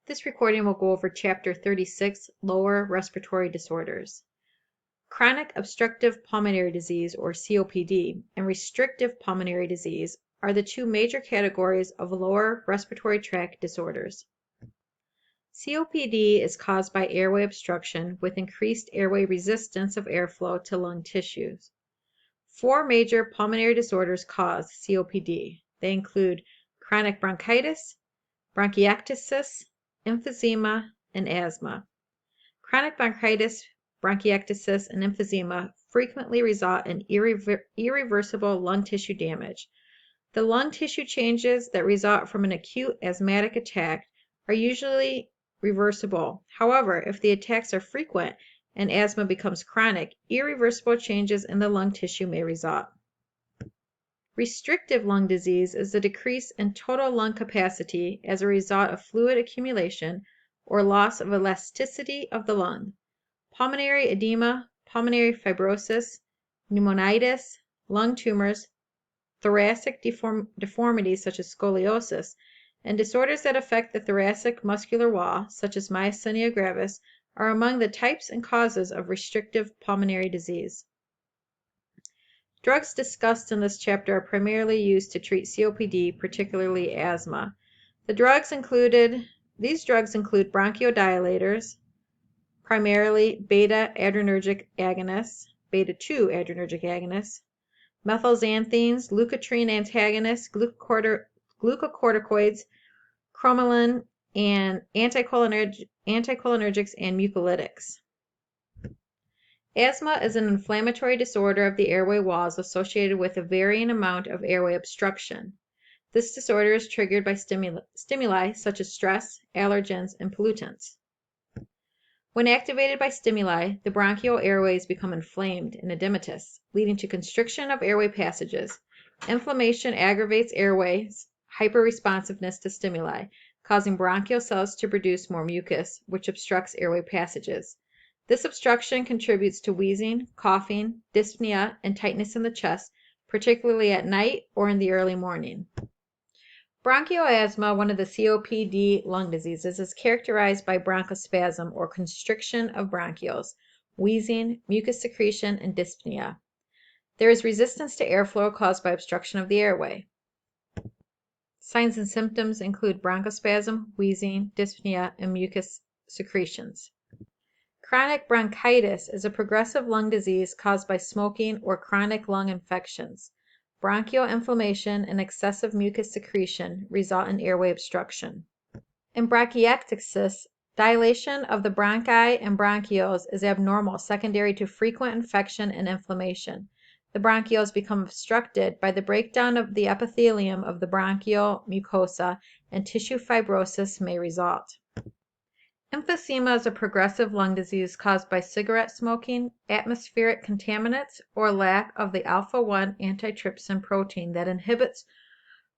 This recording will go over Chapter 36, Lower Respiratory Disorders. Chronic obstructive pulmonary disease, or COPD, and restrictive pulmonary disease are the two major categories of lower respiratory tract disorders. COPD is caused by airway obstruction with increased airway resistance of airflow to lung tissues. Four major pulmonary disorders cause COPD. They include chronic bronchitis, bronchiectasis, emphysema, and asthma. Chronic bronchitis, bronchiectasis, and emphysema frequently result in irreversible lung tissue damage. The lung tissue changes that result from an acute asthmatic attack are usually reversible. However, if the attacks are frequent and asthma becomes chronic, irreversible changes in the lung tissue may result. Restrictive lung disease is a decrease in total lung capacity as a result of fluid accumulation or loss of elasticity of the lung. Pulmonary edema, pulmonary fibrosis, pneumonitis, lung tumors, thoracic deformities such as scoliosis, and disorders that affect the thoracic muscular wall, such as myasthenia gravis, are among the types and causes of restrictive pulmonary disease. Drugs discussed in this chapter are primarily used to treat COPD, particularly asthma. These drugs include bronchodilators, primarily beta-adrenergic agonists, beta-2 adrenergic agonists, methylxanthines, leukotriene antagonists, glucocorticoids, cromolyn, and anticholinergics and mucolytics. Asthma is an inflammatory disorder of the airway walls associated with a varying amount of airway obstruction. This disorder is triggered by stimuli such as stress, allergens, and pollutants. When activated by stimuli, the bronchial airways become inflamed and edematous, leading to constriction of airway passages. Inflammation aggravates airways hyperresponsiveness to stimuli, causing bronchial cells to produce more mucus, which obstructs airway passages. This obstruction contributes to wheezing, coughing, dyspnea, and tightness in the chest, particularly at night or in the early morning. Bronchoasthma, one of the COPD lung diseases, is characterized by bronchospasm or constriction of bronchioles, wheezing, mucus secretion, and dyspnea. There is resistance to airflow caused by obstruction of the airway. Signs and symptoms include bronchospasm, wheezing, dyspnea, and mucus secretions. Chronic bronchitis is a progressive lung disease caused by smoking or chronic lung infections. Bronchial inflammation and excessive mucus secretion result in airway obstruction. In bronchiectasis, dilation of the bronchi and bronchioles is abnormal secondary to frequent infection and inflammation. The bronchioles become obstructed by the breakdown of the epithelium of the bronchial mucosa, and tissue fibrosis may result. Emphysema is a progressive lung disease caused by cigarette smoking, atmospheric contaminants, or lack of the alpha-1 antitrypsin protein that inhibits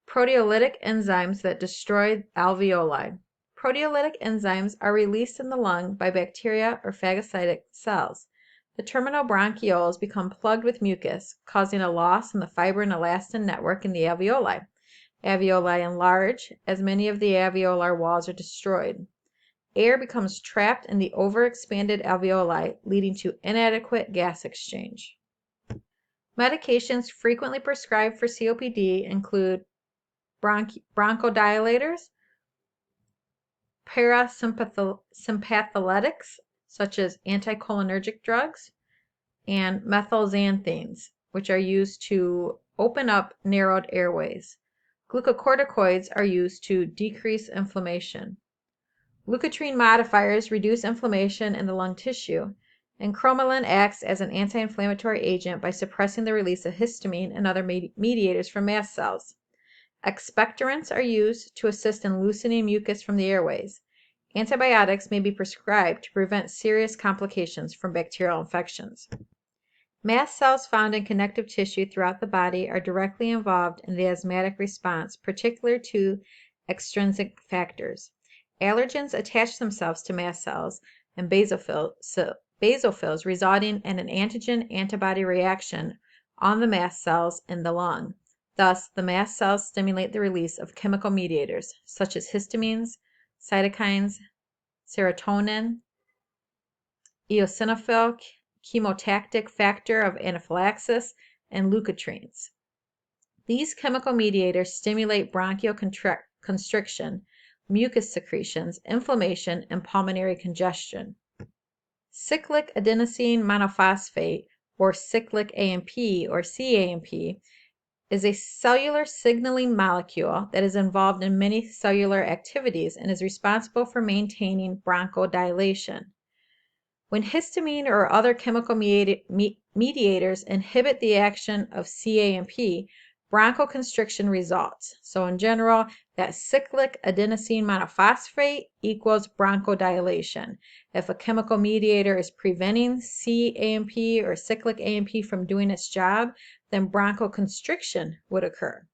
proteolytic enzymes that destroy alveoli. Proteolytic enzymes are released in the lung by bacteria or phagocytic cells. The terminal bronchioles become plugged with mucus, causing a loss in the fiber and elastin network in the alveoli. Alveoli enlarge as many of the alveolar walls are destroyed. Air becomes trapped in the overexpanded alveoli, leading to inadequate gas exchange. Medications frequently prescribed for COPD include bronchodilators, parasympatholetics, such as anticholinergic drugs, and methylxanthines, which are used to open up narrowed airways. Glucocorticoids are used to decrease inflammation. Leukotriene modifiers reduce inflammation in the lung tissue, and cromolyn acts as an anti-inflammatory agent by suppressing the release of histamine and other mediators from mast cells. Expectorants are used to assist in loosening mucus from the airways. Antibiotics may be prescribed to prevent serious complications from bacterial infections. Mast cells found in connective tissue throughout the body are directly involved in the asthmatic response, particular to extrinsic factors. Allergens attach themselves to mast cells and basophils, resulting in an antigen-antibody reaction on the mast cells in the lung. Thus, the mast cells stimulate the release of chemical mediators, such as histamines, cytokines, serotonin, eosinophil, chemotactic factor of anaphylaxis, and leukotrienes. These chemical mediators stimulate bronchial constriction, mucus secretions, inflammation, and pulmonary congestion. Cyclic adenosine monophosphate, or cyclic AMP or CAMP, is a cellular signaling molecule that is involved in many cellular activities and is responsible for maintaining bronchodilation. When histamine or other chemical mediators inhibit the action of CAMP, bronchoconstriction results. So in general, that cyclic adenosine monophosphate equals bronchodilation. If a chemical mediator is preventing CAMP or cyclic AMP from doing its job, then bronchoconstriction would occur.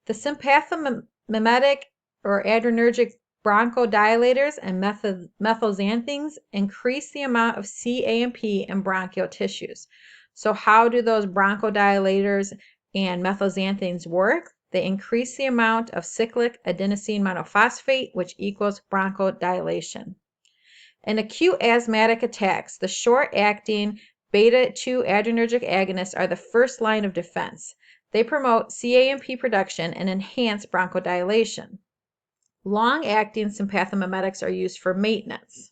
The sympathomimetic or adrenergic bronchodilators and methylxanthines increase the amount of CAMP in bronchial tissues. So how do those bronchodilators and methylxanthines work? They increase the amount of cyclic adenosine monophosphate, which equals bronchodilation. In acute asthmatic attacks, the short-acting beta-2 adrenergic agonists are the first line of defense. They promote CAMP production and enhance bronchodilation. Long-acting sympathomimetics are used for maintenance.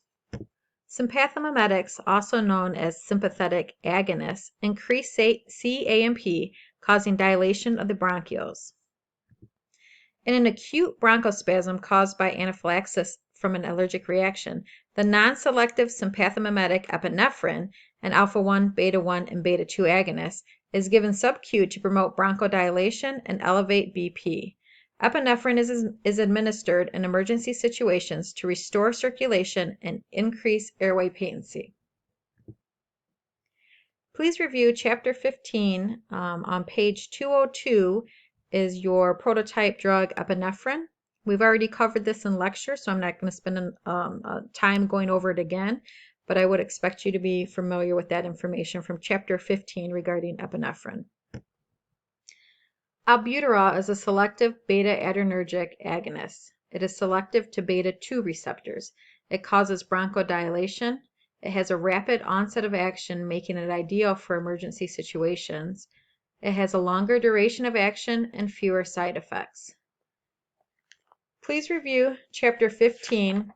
Sympathomimetics, also known as sympathetic agonists, increase CAMP, causing dilation of the bronchioles. In an acute bronchospasm caused by anaphylaxis from an allergic reaction, the non-selective sympathomimetic epinephrine, an alpha-1, beta-1, and beta-2 agonist, is given sub-Q to promote bronchodilation and elevate BP. Epinephrine is administered in emergency situations to restore circulation and increase airway patency. Please review Chapter 15 on page 202 is your prototype drug epinephrine. We've already covered this in lecture, so I'm not going to spend time going over it again, but I would expect you to be familiar with that information from Chapter 15 regarding epinephrine. Albuterol is a selective beta-adrenergic agonist. It is selective to beta-2 receptors. It causes bronchodilation. It has a rapid onset of action, making it ideal for emergency situations. It has a longer duration of action and fewer side effects. Please review Chapter 15.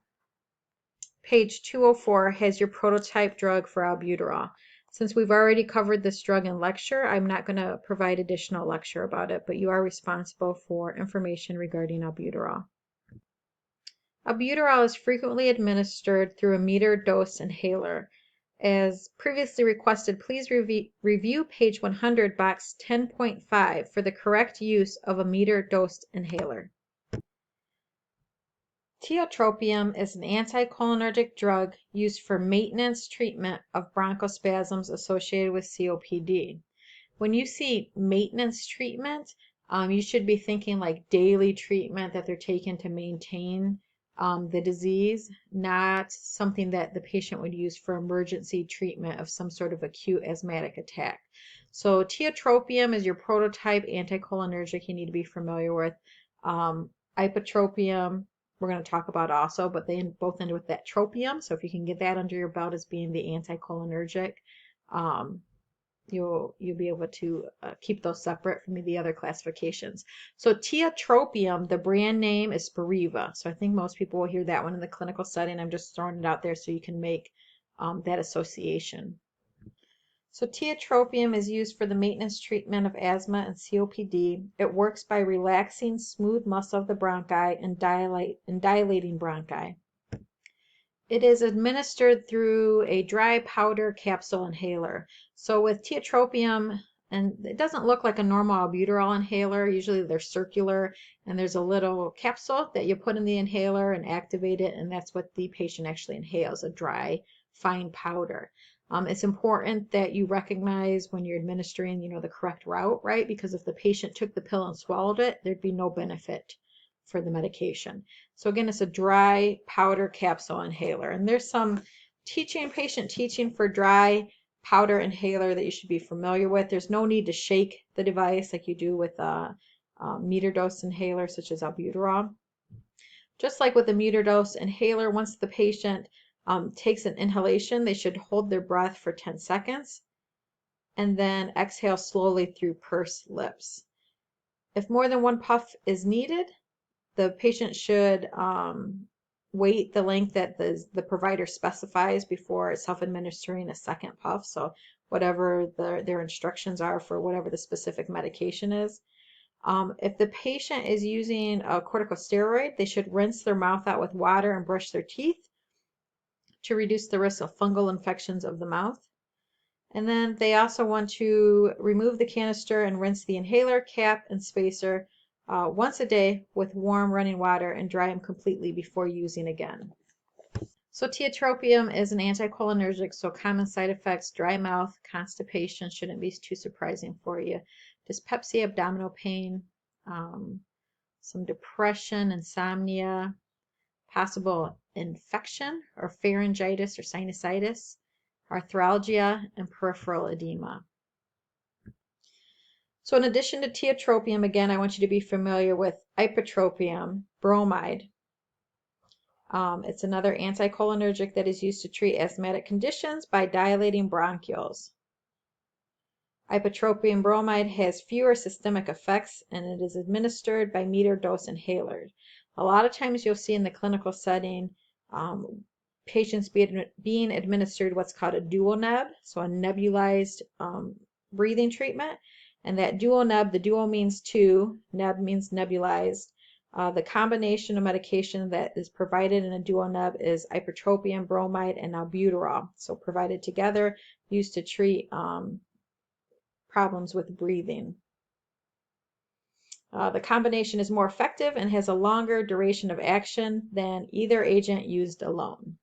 Page 204 has your prototype drug for albuterol. Since we've already covered this drug in lecture, I'm not going to provide additional lecture about it, but you are responsible for information regarding albuterol. Albuterol is frequently administered through a metered-dose inhaler. As previously requested, please review page 100, box 10.5 for the correct use of a metered-dose inhaler. Tiotropium is an anticholinergic drug used for maintenance treatment of bronchospasms associated with COPD. When you see maintenance treatment, you should be thinking like daily treatment that they're taking to maintain the disease, not something that the patient would use for emergency treatment of some sort of acute asthmatic attack. So tiotropium is your prototype anticholinergic you need to be familiar with. Ipratropium, we're going to talk about also, but they both end with that tropium. So if you can get that under your belt as being the anticholinergic, you'll be able to keep those separate from the other classifications. So tiotropium, the brand name is Spiriva. So I think most people will hear that one in the clinical setting. I'm just throwing it out there so you can make that association. So tiotropium is used for the maintenance treatment of asthma and COPD. It works by relaxing smooth muscle of the bronchi and dilating bronchi. It is administered through a dry powder capsule inhaler. So with tiotropium, and it doesn't look like a normal albuterol inhaler. Usually they're circular, and there's a little capsule that you put in the inhaler and activate it, and that's what the patient actually inhales, a dry, fine powder. It's important that you recognize when you're administering, the correct route, right? Because if the patient took the pill and swallowed it, there'd be no benefit for the medication. So again, it's a dry powder capsule inhaler. And there's some patient teaching for dry powder inhaler that you should be familiar with. There's no need to shake the device like you do with a meter dose inhaler such as albuterol. Just like with the meter dose inhaler, once the patient takes an inhalation, they should hold their breath for 10 seconds and then exhale slowly through pursed lips. If more than one puff is needed, the patient should wait the length that the provider specifies before self-administering a second puff. So whatever their instructions are for whatever the specific medication is. If the patient is using a corticosteroid, they should rinse their mouth out with water and brush their teeth to reduce the risk of fungal infections of the mouth. And then they also want to remove the canister and rinse the inhaler, cap, and spacer once a day with warm running water and dry them completely before using again. So tiotropium is an anticholinergic, so common side effects, dry mouth, constipation, shouldn't be too surprising for you. Dyspepsia, abdominal pain, some depression, insomnia, possible infection or pharyngitis or sinusitis, arthralgia, and peripheral edema. So in addition to tiotropium, again, I want you to be familiar with ipratropium bromide. It's another anticholinergic that is used to treat asthmatic conditions by dilating bronchioles. Ipratropium bromide has fewer systemic effects and it is administered by meter dose inhalers. A lot of times you'll see in the clinical setting patients being administered what's called a dual neb, so a nebulized breathing treatment. And that dual neb, the dual means two, neb means nebulized. The combination of medication that is provided in a dual neb is ipratropium bromide and albuterol. So provided together, used to treat problems with breathing. The combination is more effective and has a longer duration of action than either agent used alone.